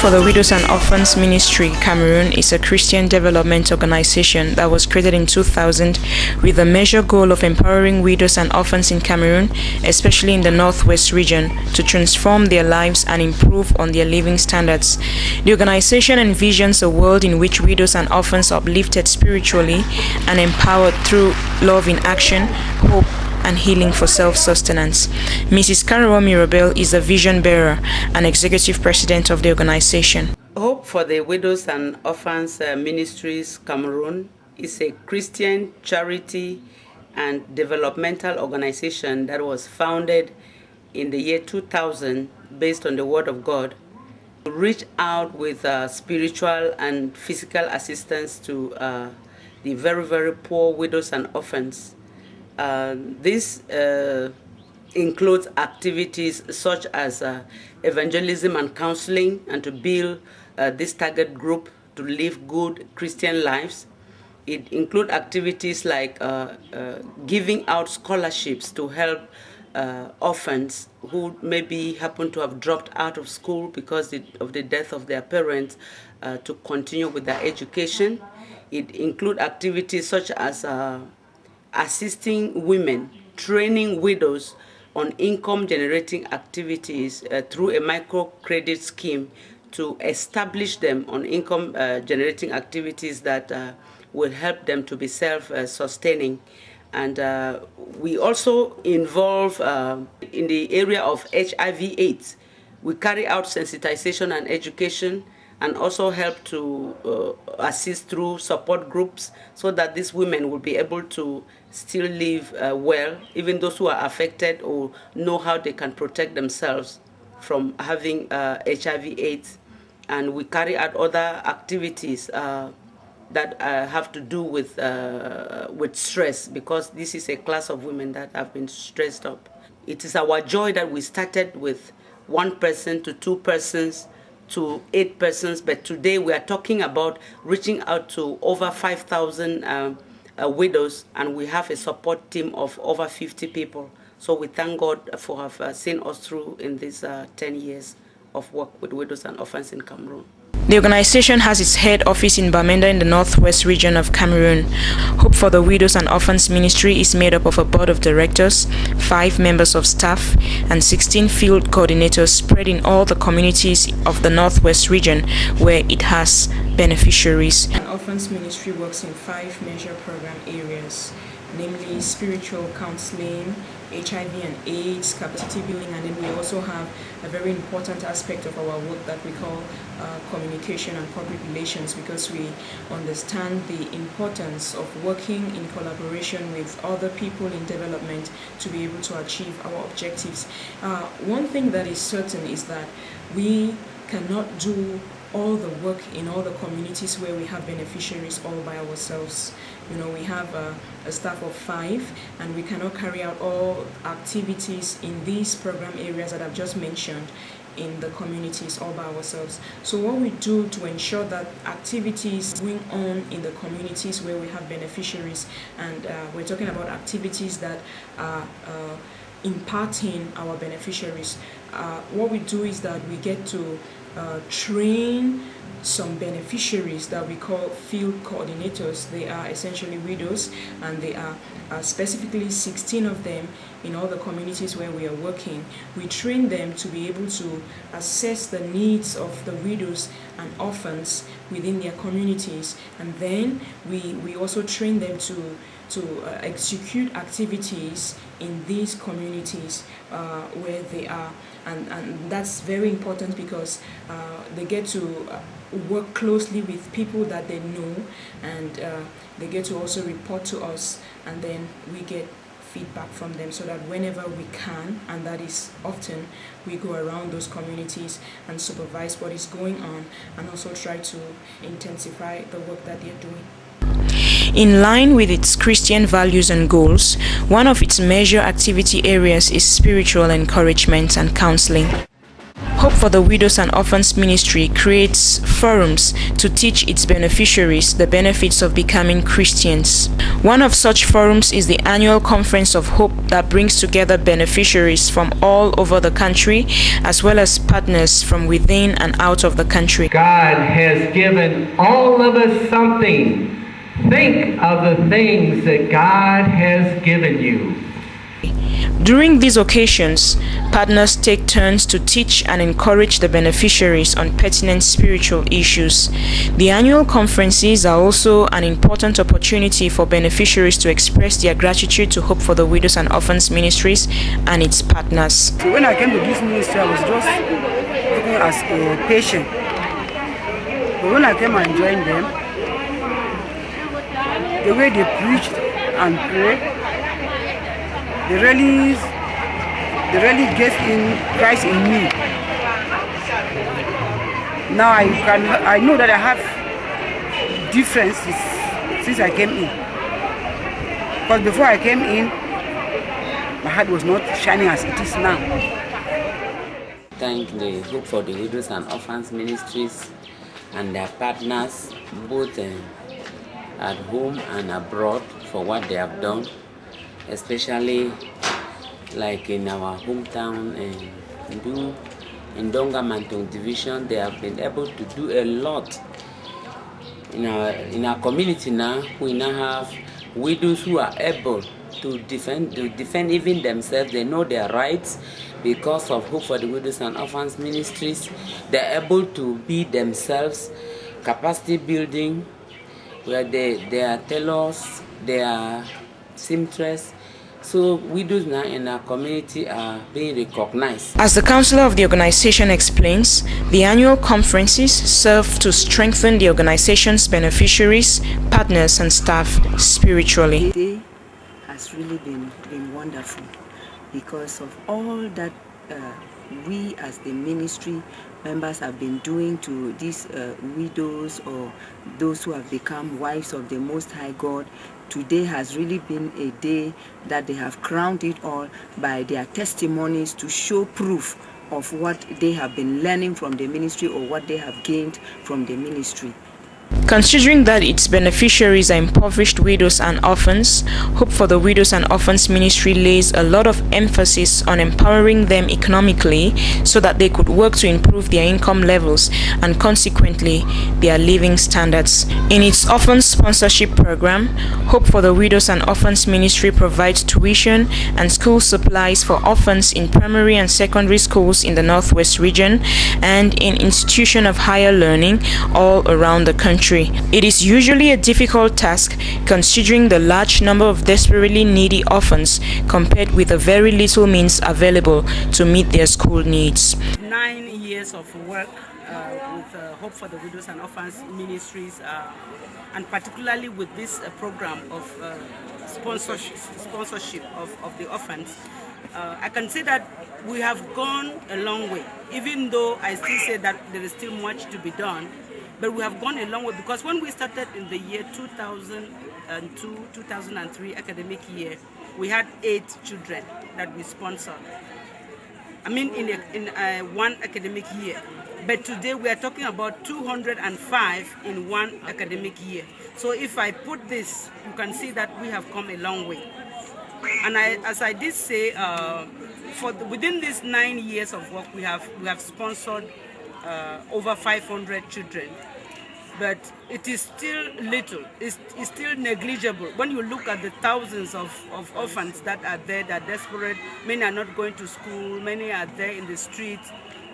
for the Widows and Orphans Ministry, Cameroon is a Christian development organization that was created in 2000 with the major goal of empowering widows and orphans in Cameroon, especially in the Northwest region, to transform their lives and improve on their living standards. The organization envisions a world in which widows and orphans are uplifted spiritually and empowered through love in action, hope, and healing for self-sustenance. Mrs. Carol Mirabel is the vision bearer and executive president of the organization. Hope for the Widows and Orphans Ministries Cameroon is a Christian charity and developmental organization that was founded in the year 2000 based on the Word of God to reach out with spiritual and physical assistance to the very, very poor widows and orphans. This includes activities such as evangelism and counseling, and to build this target group to live good Christian lives. It includes activities like giving out scholarships to help orphans who maybe happen to have dropped out of school because of the death of their parents to continue with their education. It includes activities such as assisting women, training widows on income-generating activities through a microcredit scheme to establish them on income-generating activities that will help them to be self-sustaining. And we also involve in the area of HIV/AIDS. We carry out sensitization and education, and also help to assist through support groups so that these women will be able to still live well, even those who are affected, or know how they can protect themselves from having HIV/AIDS. And we carry out other activities that have to do with stress, because this is a class of women that have been stressed up. It is our joy that we started with 1 person to 2 persons to 8 persons, but today we are talking about reaching out to over 5,000 widows, and we have a support team of over 50 people. So we thank God for have seen us through in these 10 years of work with widows and orphans in Cameroon. The organization has its head office in Bamenda in the Northwest region of Cameroon. Hope for the Widows and Orphans Ministry is made up of a board of directors, 5 members of staff, and 16 field coordinators spread in all the communities of the Northwest region where it has beneficiaries. The Orphans Ministry works in 5 major program areas, namely spiritual counseling, HIV and AIDS, capacity building, and then we also have a very important aspect of our work that we call communication and public relations, because we understand the importance of working in collaboration with other people in development to be able to achieve our objectives. One thing that is certain is that we cannot do all the work in all the communities where we have beneficiaries all by ourselves. You know, we have a staff of 5, and we cannot carry out all activities in these program areas that I've just mentioned in the communities all by ourselves. So what we do to ensure that activities going on in the communities where we have beneficiaries, and we're talking about activities that are imparting our beneficiaries, what we do is that we get to train some beneficiaries that we call field coordinators. They are essentially widows, and they are specifically 16 of them in all the communities where we are working. We train them to be able to assess the needs of the widows and orphans within their communities, and then we also train them to execute activities in these communities where they are, and that's very important because they get to work closely with people that they know, and they get to also report to us, and then we get feedback from them, so that whenever we can, and that is often, we go around those communities and supervise what is going on, and also try to intensify the work that they're doing. In line with its Christian values and goals, one of its major activity areas is spiritual encouragement and counseling. Hope for the Widows and Orphans Ministry creates forums to teach its beneficiaries the benefits of becoming Christians. One of such forums is the annual Conference of Hope that brings together beneficiaries from all over the country, as well as partners from within and out of the country. God has given all of us something. Think of the things that God has given you. During these occasions, partners take turns to teach and encourage the beneficiaries on pertinent spiritual issues. The annual conferences are also an important opportunity for beneficiaries to express their gratitude to Hope for the Widows and Orphans Ministries and its partners. So when I came to this ministry, I was just looking as a patient. But when I came and joined them, the way they preached and prayed, they really get in Christ in me. Now I know that I have differences since I came in. Because before I came in, my heart was not shining as it is now. Thank the Hope for the Widows and Orphans Ministries and their partners, both at home and abroad, for what they have done, especially like in our hometown in Donga-Mantong division. They have been able to do a lot in our community now. We now have widows who are able to defend even themselves. They know their rights because of Hope for the Widows and Orphans Ministries. They're able to be themselves, capacity building, where they are tailors, they are seamstress. So widows now in our community are being recognized. As the counselor of the organization explains, the annual conferences serve to strengthen the organization's beneficiaries, partners, and staff spiritually. The day has really been wonderful because of all that we as the ministry members have been doing to these widows or those who have become wives of the Most High God. Today has really been a day that they have crowned it all by their testimonies to show proof of what they have been learning from the ministry or what they have gained from the ministry. Considering that its beneficiaries are impoverished widows and orphans, Hope for the Widows and Orphans Ministry lays a lot of emphasis on empowering them economically so that they could work to improve their income levels and consequently their living standards. In its orphan sponsorship program, Hope for the Widows and Orphans Ministry provides tuition and school supplies for orphans in primary and secondary schools in the Northwest region and in institutions of higher learning all around the country. It is usually a difficult task considering the large number of desperately needy orphans compared with the very little means available to meet their school needs. 9 years of work with Hope for the Widows and Orphans Ministries and particularly with this program of sponsorship of the orphans, I can say that we have gone a long way, even though I still say that there is still much to be done. But we have gone a long way because when we started in the year 2002-2003 academic year, we had 8 children that we sponsored. I mean, in one academic year. But today we are talking about 205 in one academic year. So if I put this, you can see that we have come a long way. And as I did say, within these 9 years of work, we have sponsored over 500 children. But it is still little, it's still negligible. When you look at the thousands of orphans that are there, that are desperate, many are not going to school, many are there in the streets,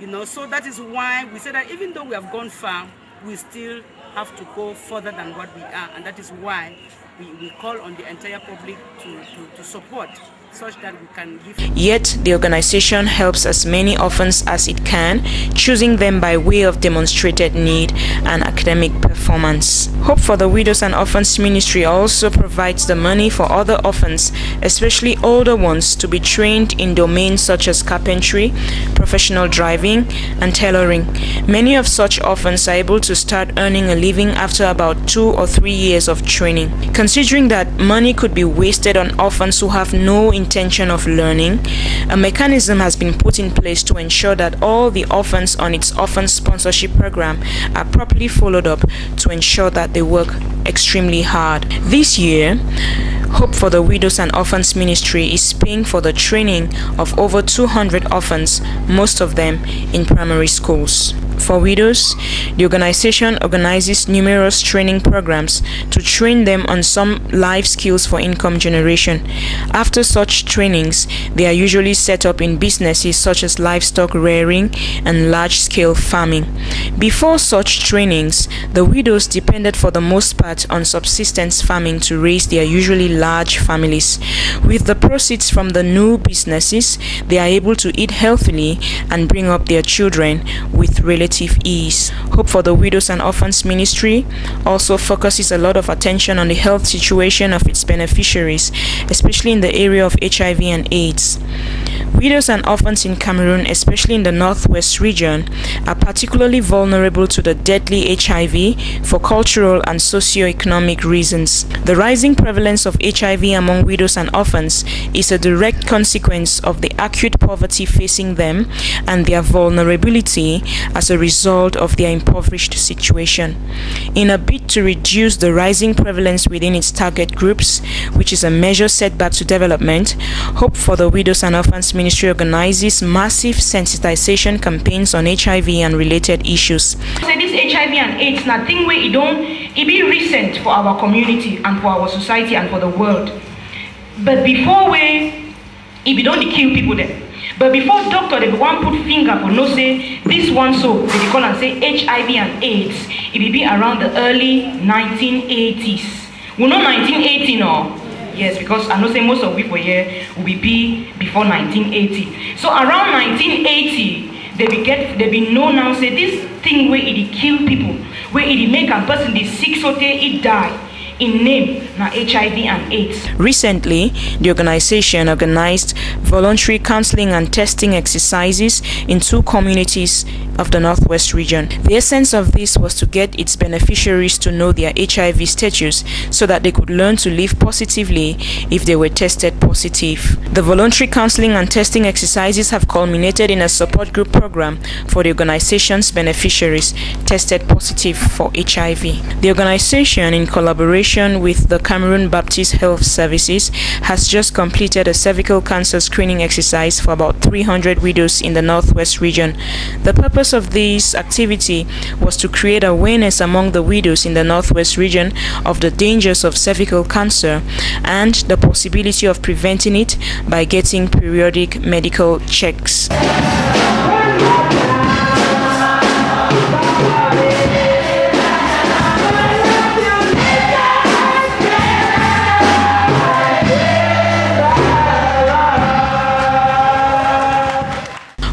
you know. So that is why we say that even though we have gone far, we still have to go further than what we are. And that is why we call on the entire public to support such that we can give. Yet, the organization helps as many orphans as it can, choosing them by way of demonstrated need and academic performance. Hope for the Widows and Orphans Ministry also provides the money for other orphans, especially older ones, to be trained in domains such as carpentry, professional driving, and tailoring. Many of such orphans are able to start earning a leaving after about 2 or 3 years of training. Considering that money could be wasted on orphans who have no intention of learning, a mechanism has been put in place to ensure that all the orphans on its orphan sponsorship program are properly followed up to ensure that they work extremely hard. This year, Hope for the Widows and Orphans Ministry is paying for the training of over 200 orphans, most of them in primary schools. For widows, the organization organizes numerous training programs to train them on some life skills for income generation. After such trainings, they are usually set up in businesses such as livestock rearing and large-scale farming. Before such trainings, the widows depended for the most part on subsistence farming to raise their usually large families. With the proceeds from the new businesses, they are able to eat healthily and bring up their children with relative ease. Hope for the Widows and Orphans Ministry also focuses a lot of attention on the health situation of its beneficiaries, especially in the area of HIV and AIDS. Widows and orphans in Cameroon, especially in the northwest region, are particularly vulnerable to the deadly HIV for cultural and socio-economic reasons. The rising prevalence of HIV among widows and orphans is a direct consequence of the acute poverty facing them and their vulnerability as a result of their impoverished situation. In a bid to reduce the rising prevalence within its target groups, which is a major setback to development, Hope for the Widows and Orphans Ministry organizes massive sensitization campaigns on HIV and related issues. So this HIV and AIDS na thing where it be recent for our community and for our society and for the world. But before it don't kill people there. But before doctor they want put finger for no say this one so they call and say HIV and AIDS, it will be around the early 1980s. We know 1980 no? Yes, because I know say most of people here will be before 1980. So around 1980, they be known now say this thing where it kill people, where it make a person the sick so it die. In name na HIV and AIDS. Recently, the organization organized voluntary counseling and testing exercises in 2 communities of the northwest region. The essence of this was to get its beneficiaries to know their HIV status so that they could learn to live positively if they were tested positive. The voluntary counseling and testing exercises have culminated in a support group program for the organization's beneficiaries tested positive for HIV. The organization, in collaboration with the Cameroon Baptist Health Services, has just completed a cervical cancer screening exercise for about 300 widows in the northwest region. The purpose of this activity was to create awareness among the widows in the northwest region of the dangers of cervical cancer and the possibility of preventing it by getting periodic medical checks.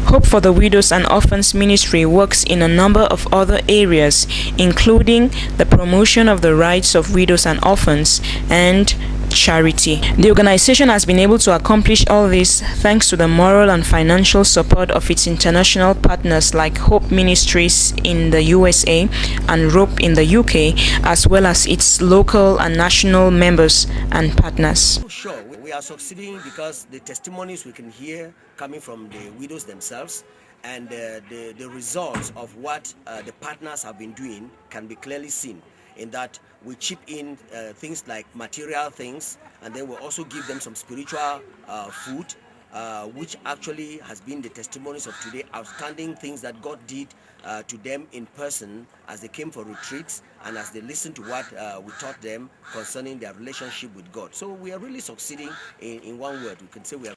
Hope for the Widows and Orphans Ministry works in a number of other areas, including the promotion of the rights of widows and orphans and charity. The organization has been able to accomplish all this thanks to the moral and financial support of its international partners like Hope Ministries in the USA and Rope in the UK, as well as its local and national members and partners. Sure, we are succeeding because the testimonies we can hear coming from the widows themselves and the results of what the partners have been doing can be clearly seen in that we chip in things like material things, and then we'll also give them some spiritual food, which actually has been the testimonies of today, outstanding things that God did to them in person as they came for retreats and as they listened to what we taught them concerning their relationship with God. So we are really succeeding in one word. We can say we are